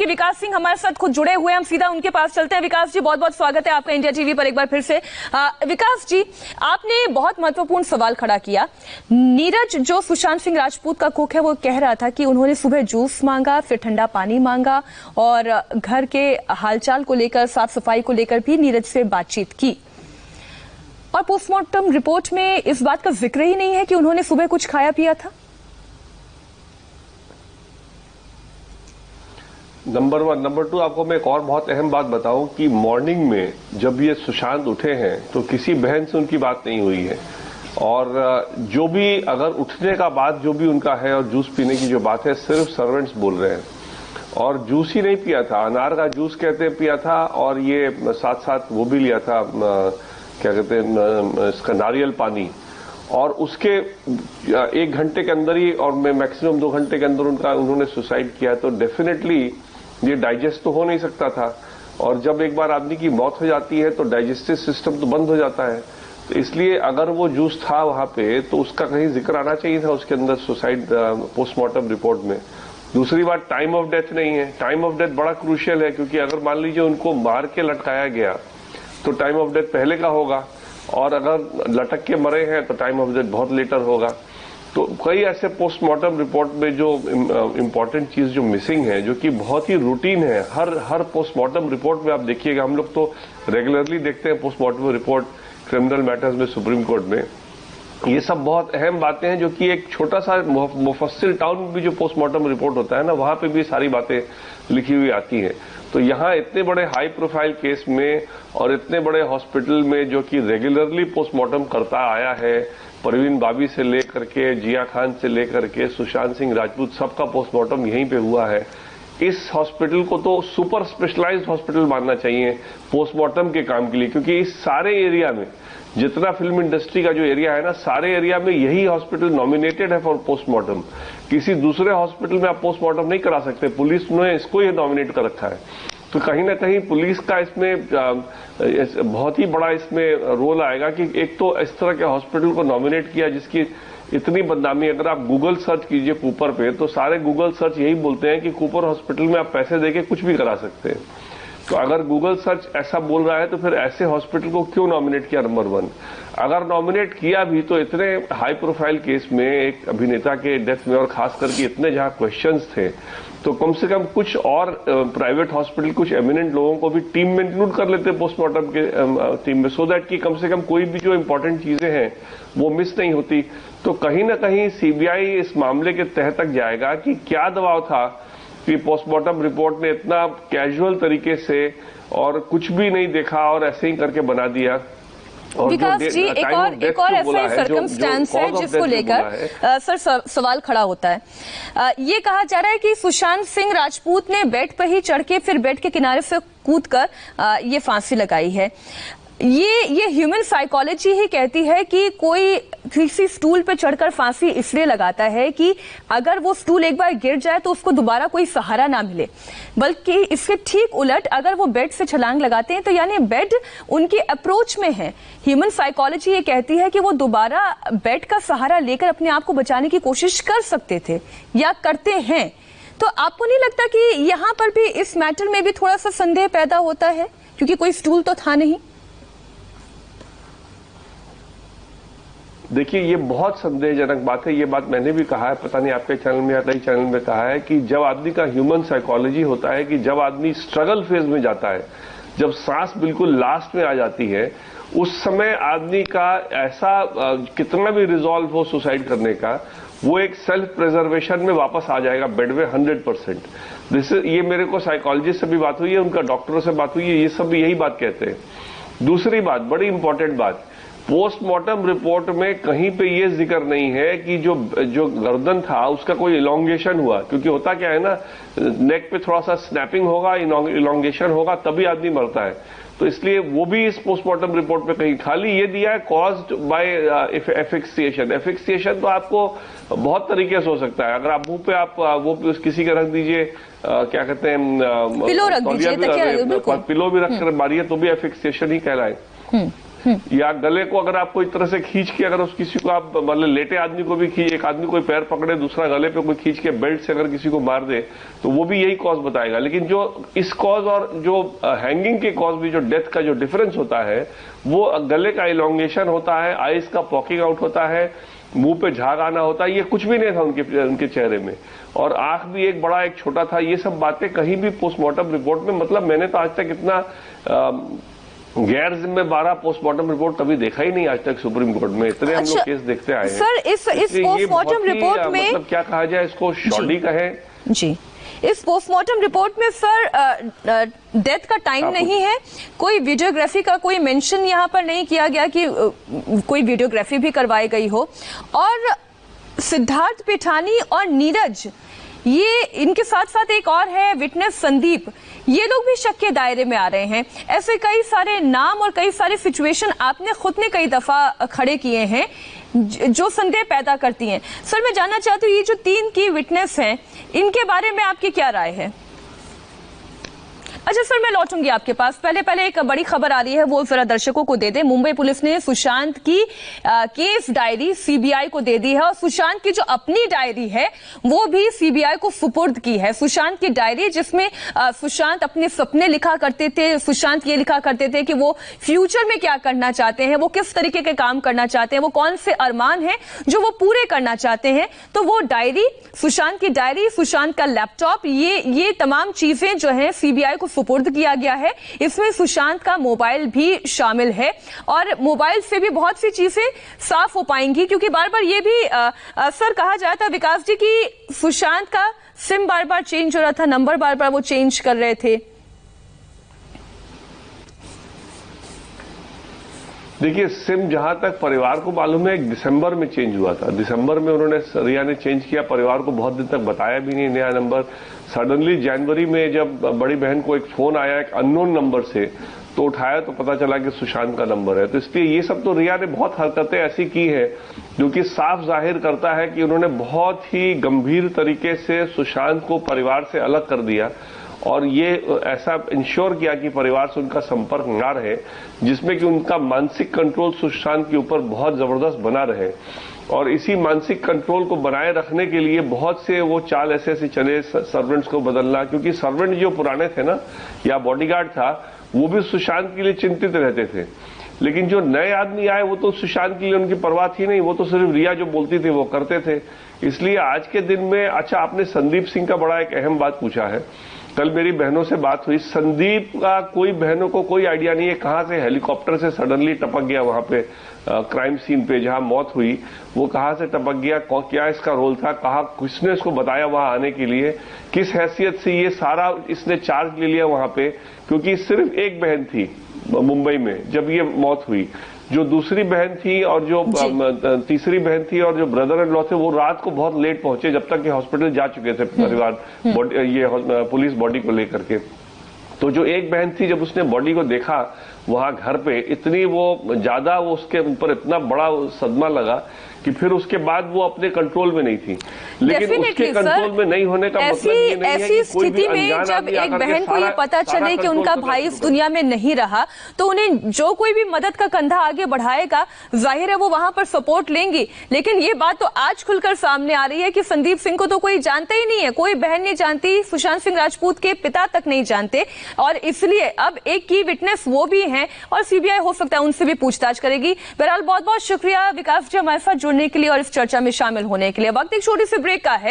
कि विकास सिंह हमारे साथ खुद जुड़े हुए हैं, हम सीधा उनके पास चलते हैं। विकास जी, बहुत बहुत स्वागत है आपका इंडिया टीवी पर एक बार फिर से। विकास जी, आपने बहुत महत्वपूर्ण सवाल खड़ा किया। नीरज, जो सुशांत सिंह राजपूत का कुक है, वो कह रहा था कि उन्होंने सुबह जूस मांगा, फिर ठंडा पानी मांगा और घर के हालचाल को लेकर, साफ सफाई को लेकर भी नीरज से बातचीत की। और पोस्टमार्टम रिपोर्ट में इस बात का जिक्र ही नहीं है कि उन्होंने सुबह कुछ खाया पिया था। नंबर 1। नंबर 2, आपको मैं एक और बहुत अहम बात बताऊं कि मॉर्निंग में जब ये सुशांत उठे हैं तो किसी बहन से उनकी बात नहीं हुई है। और जो भी अगर उठने का बात जो भी उनका है और जूस पीने की जो बात है, सिर्फ सर्वेंट्स बोल रहे हैं। और जूस ही नहीं पिया था, अनार का जूस कहते हैं पिया था, और ये साथ साथ वो भी लिया था, क्या कहते हैं इसका, नारियल पानी। और उसके 1 घंटे के अंदर ही, और मैक्सिमम 2 घंटे के अंदर उन्होंने सुसाइड किया। तो डेफिनेटली ये डाइजेस्ट तो हो नहीं सकता था। और जब एक बार आदमी की मौत हो जाती है तो डाइजेस्टिव सिस्टम तो बंद हो जाता है। तो इसलिए अगर वो जूस था वहां पे तो उसका कहीं जिक्र आना चाहिए था उसके अंदर सुसाइड पोस्टमार्टम रिपोर्ट में। दूसरी बात, टाइम ऑफ डेथ नहीं है। टाइम ऑफ डेथ बड़ा क्रूशियल है, क्योंकि अगर मान लीजिए उनको मार के लटकाया गया तो टाइम ऑफ डेथ पहले का होगा, और अगर लटक के मरे हैं तो टाइम ऑफ डेथ बहुत लेटर होगा। तो कई ऐसे पोस्टमार्टम रिपोर्ट में जो इम्पोर्टेंट चीज जो मिसिंग है, जो कि बहुत ही रूटीन है, हर पोस्टमार्टम रिपोर्ट में आप देखिएगा, हम लोग तो रेगुलरली देखते हैं पोस्टमार्टम रिपोर्ट क्रिमिनल मैटर्स में सुप्रीम कोर्ट में। ये सब बहुत अहम बातें हैं जो कि एक छोटा सा मुफस्सिल टाउन में भी जो पोस्टमार्टम रिपोर्ट होता है ना, वहां पे भी सारी बातें लिखी हुई आती हैं। तो यहाँ इतने बड़े हाई प्रोफाइल केस में और इतने बड़े हॉस्पिटल में जो कि रेगुलरली पोस्टमार्टम करता आया है, परवीन बाबी से लेकर के जिया खान से लेकर के सुशांत सिंह राजपूत, सबका पोस्टमार्टम यहीं पे हुआ है। इस हॉस्पिटल को तो सुपर स्पेशलाइज्ड हॉस्पिटल मानना चाहिए पोस्टमार्टम के काम के लिए, क्योंकि इस सारे एरिया में, जितना फिल्म इंडस्ट्री का जो एरिया है ना, सारे एरिया में यही हॉस्पिटल नॉमिनेटेड है फॉर पोस्टमार्टम। किसी दूसरे हॉस्पिटल में आप पोस्टमार्टम नहीं करा सकते, पुलिस ने इसको ही नॉमिनेट कर रखा है। तो कहीं ना कहीं पुलिस का इसमें बहुत ही बड़ा इसमें रोल आएगा कि एक तो इस तरह के हॉस्पिटल को नॉमिनेट किया जिसकी इतनी बदनामी। अगर आप गूगल सर्च कीजिए कूपर पे, तो सारे गूगल सर्च यही बोलते हैं कि कूपर हॉस्पिटल में आप पैसे देके कुछ भी करा सकते हैं। तो अगर गूगल सर्च ऐसा बोल रहा है तो फिर ऐसे हॉस्पिटल को क्यों नॉमिनेट किया? नंबर 1, अगर नॉमिनेट किया भी तो इतने हाई प्रोफाइल केस में, एक अभिनेता के डेथ में, और खास करके इतने जहां क्वेश्चंस थे, तो कम से कम कुछ और प्राइवेट हॉस्पिटल कुछ एमिनेंट लोगों को भी टीम में इंक्लूड कर लेते पोस्टमार्टम के टीम में, सो दैट कि कम से कम कोई भी जो इंपॉर्टेंट चीजें हैं वो मिस नहीं होती। तो कहीं ना कहीं सीबीआई इस मामले के तह तक जाएगा कि क्या दबाव था कि पोस्टमार्टम रिपोर्ट ने इतना कैजुअल तरीके से और कुछ भी नहीं देखा और ऐसे ही करके बना दिया। विकास जी, एक और ऐसा सर्कमस्टेंस है जिसको लेकर सर सवाल खड़ा होता है। ये कहा जा रहा है कि सुशांत सिंह राजपूत ने बेड पर ही चढ़ के फिर बेड के किनारे से कूदकर ये फांसी लगाई है। ये ह्यूमन साइकोलॉजी ही कहती है कि कोई किसी स्टूल पर चढ़कर फांसी इसलिए लगाता है कि अगर वो स्टूल एक बार गिर जाए तो उसको दोबारा कोई सहारा ना मिले, बल्कि इसके ठीक उलट अगर वो बेड से छलांग लगाते हैं तो यानी बेड उनकी अप्रोच में है। ह्यूमन साइकोलॉजी ये कहती है कि वो दोबारा बेड का सहारा लेकर अपने आप को बचाने की कोशिश कर सकते थे या करते हैं। तो आपको नहीं लगता कि यहां पर भी इस मैटर में भी थोड़ा सा संदेह पैदा होता है, क्योंकि कोई स्टूल तो था नहीं? देखिए, ये बहुत संदेहजनक बात है। ये बात मैंने भी कहा है, पता नहीं आपके चैनल में या कई चैनल में कहा है, कि जब आदमी का ह्यूमन साइकोलॉजी होता है कि जब आदमी स्ट्रगल फेज में जाता है, जब सांस बिल्कुल लास्ट में आ जाती है, उस समय आदमी का ऐसा कितना भी रिजॉल्व हो सुसाइड करने का, वो एक सेल्फ प्रिजर्वेशन में वापस आ जाएगा बेड में 100%। ये मेरे को साइकोलॉजिस्ट से भी बात हुई है, उनका डॉक्टरों से बात हुई है, ये सब यही बात कहते हैं। दूसरी बात, बड़ी इंपॉर्टेंट बात, पोस्टमार्टम रिपोर्ट में कहीं पे ये जिक्र नहीं है कि जो गर्दन था उसका कोई इलोंगेशन हुआ, क्योंकि होता क्या है ना, नेक पे थोड़ा सा स्नैपिंग होगा, इलोंगेशन होगा, तभी आदमी मरता है। तो इसलिए वो भी इस पोस्टमार्टम रिपोर्ट पे कहीं, खाली ये दिया है कॉज्ड बाय एफिक्सिएशन। एफिक्सिएशन तो आपको बहुत तरीके से हो सकता है। अगर आप मुंह पे आप वो किसी का रख दीजिए, क्या कहते हैं, पिलो रख दीजिए, पिलो भी रख कर मारिए तो भी एफिक्सिएशन ही कहलाए। या गले को अगर आप कोई तरह से खींच के अगर उस किसी को आप मतलब लेटे आदमी को भी खींच, एक आदमी कोई पैर पकड़े दूसरा गले पे कोई खींच के बेल्ट से अगर किसी को मार दे तो वो भी यही कॉज बताएगा। लेकिन जो इस कॉज और जो हैंगिंग के कॉज भी जो डेथ का जो डिफरेंस होता है वो गले का इलोंगेशन होता है, आईज का पॉकिंग आउट होता है, मुंह पे झाग आना होता है। ये कुछ भी नहीं था उनके चेहरे में, और आंख भी एक बड़ा एक छोटा था। ये सब बातें कहीं भी पोस्टमार्टम रिपोर्ट में, मतलब मैंने तो आज तक इतना गैर जिम्मेदार पोस्टमार्टम रिपोर्ट कभी देखा ही नहीं आज तक सुप्रीम कोर्ट में। इतने हम लोग केस देखते आए हैं सर। इस पोस्टमार्टम रिपोर्ट में मतलब क्या कहा जाए, इसको शॉडी कहें जी। इस पोस्टमार्टम रिपोर्ट में सर डेथ का टाइम नहीं है, कोई वीडियोग्राफी का कोई मेंशन यहाँ पर नहीं किया गया कि कोई वीडियोग्राफी भी करवाई गई हो। और सिद्धार्थ पिठानी और नीरज, ये इनके साथ साथ एक और है विटनेस संदीप, ये लोग भी शक के दायरे में आ रहे हैं। ऐसे कई सारे नाम और कई सारे सिचुएशन आपने खुद ने कई दफा खड़े किए हैं जो संदेह पैदा करती हैं। सर मैं जानना चाहती हूँ, ये जो 3 की विटनेस हैं इनके बारे में आपकी क्या राय है? अच्छा सर, मैं लौटूंगी आपके पास। पहले एक बड़ी खबर आ रही है, वो जरा दर्शकों को दे दे। मुंबई पुलिस ने सुशांत की केस डायरी सीबीआई को दे दी है, और सुशांत की जो अपनी डायरी है वो भी सीबीआई को सुपुर्द की है। सुशांत की डायरी जिसमें सुशांत अपने सपने लिखा करते थे, सुशांत ये लिखा करते थे कि वो फ्यूचर में क्या करना चाहते हैं, वो किस तरीके के काम करना चाहते हैं, वो कौन से अरमान हैं जो वो पूरे करना चाहते हैं। तो वो डायरी, सुशांत की डायरी, सुशांत का लैपटॉप, ये तमाम चीजें जो है सीबीआई को सुपुर्द किया गया है। इसमें सुशांत का मोबाइल भी शामिल है, और मोबाइल से भी बहुत सी चीजें साफ हो पाएंगी, क्योंकि बार बार ये भी सर कहा जाता था विकास जी कि सुशांत का सिम बार बार चेंज हो रहा था, नंबर बार बार वो चेंज कर रहे थे। देखिए, सिम जहां तक परिवार को मालूम है दिसंबर में चेंज हुआ था। दिसंबर में उन्होंने, रिया ने चेंज किया, परिवार को बहुत दिन तक बताया भी नहीं नया नंबर। सडनली जनवरी में जब बड़ी बहन को एक फोन आया एक अननोन नंबर से, तो उठाया तो पता चला कि सुशांत का नंबर है। तो इसलिए ये सब तो रिया ने बहुत हरकतें ऐसी की है जो कि साफ जाहिर करता है कि उन्होंने बहुत ही गंभीर तरीके से सुशांत को परिवार से अलग कर दिया, और ये ऐसा इंश्योर किया कि परिवार से उनका संपर्क ना रहे, जिसमें कि उनका मानसिक कंट्रोल सुशांत के ऊपर बहुत जबरदस्त बना रहे। और इसी मानसिक कंट्रोल को बनाए रखने के लिए बहुत से वो चाल ऐसे चले, सर्वेंट्स को बदलना, क्योंकि सर्वेंट जो पुराने थे ना, या बॉडीगार्ड था, वो भी सुशांत के लिए चिंतित रहते थे। लेकिन जो नए आदमी आए वो तो सुशांत के लिए उनकी परवाह थी नहीं, वो तो सिर्फ रिया जो बोलती थी वो करते थे। इसलिए आज के दिन में, अच्छा आपने संदीप सिंह का बड़ा एक अहम बात पूछा है। कल मेरी बहनों से बात हुई, संदीप का कोई बहनों को कोई आइडिया नहीं है कहां से हेलीकॉप्टर से सडनली टपक गया वहां पे क्राइम सीन पे जहां मौत हुई, वो कहां से टपक गया, क्या इसका रोल था, कहा किसने इसको बताया वहां आने के लिए, किस हैसियत से ये सारा इसने चार्ज ले लिया वहां पे। क्योंकि सिर्फ एक बहन थी मुंबई में जब ये मौत हुई, जो दूसरी बहन थी और जो तीसरी बहन थी और जो ब्रदर इन लॉ थे, वो रात को बहुत लेट पहुंचे, जब तक कि हॉस्पिटल जा चुके थे परिवार ये पुलिस बॉडी को लेकर के। तो जो एक बहन थी, जब उसने बॉडी को देखा वहां घर पे, इतनी वो ज्यादा वो उसके ऊपर इतना बड़ा सदमा लगा कि फिर उसके बाद वो अपने कंट्रोल में नहीं थी। लेकिन उसके कंट्रोल में नहीं होने का मतलब ये नहीं है कि कोई भी स्थिति में जब एक बहन को ये पता चले कि उनका भाई इस दुनिया में नहीं रहा, तो उन्हें जो कोई भी मदद का कंधा आगे बढ़ाएगा, जाहिर है वो वहां पर सपोर्ट लेंगी। लेकिन ये बात तो आज खुलकर सामने आ रही है कि संदीप सिंह को तो कोई जानता ही नहीं है, कोई बहन नहीं जानती, सुशांत सिंह राजपूत के पिता तक नहीं जानते, और इसलिए अब एक की विटनेस वो भी हैं, और सीबीआई हो सकता है उनसे भी पूछताछ करेगी। बहरहाल बहुत बहुत शुक्रिया विकास जी हमारे साथ जुड़ने के लिए और इस चर्चा में शामिल होने के लिए। वक्त एक छोटी सी ब्रेक का है।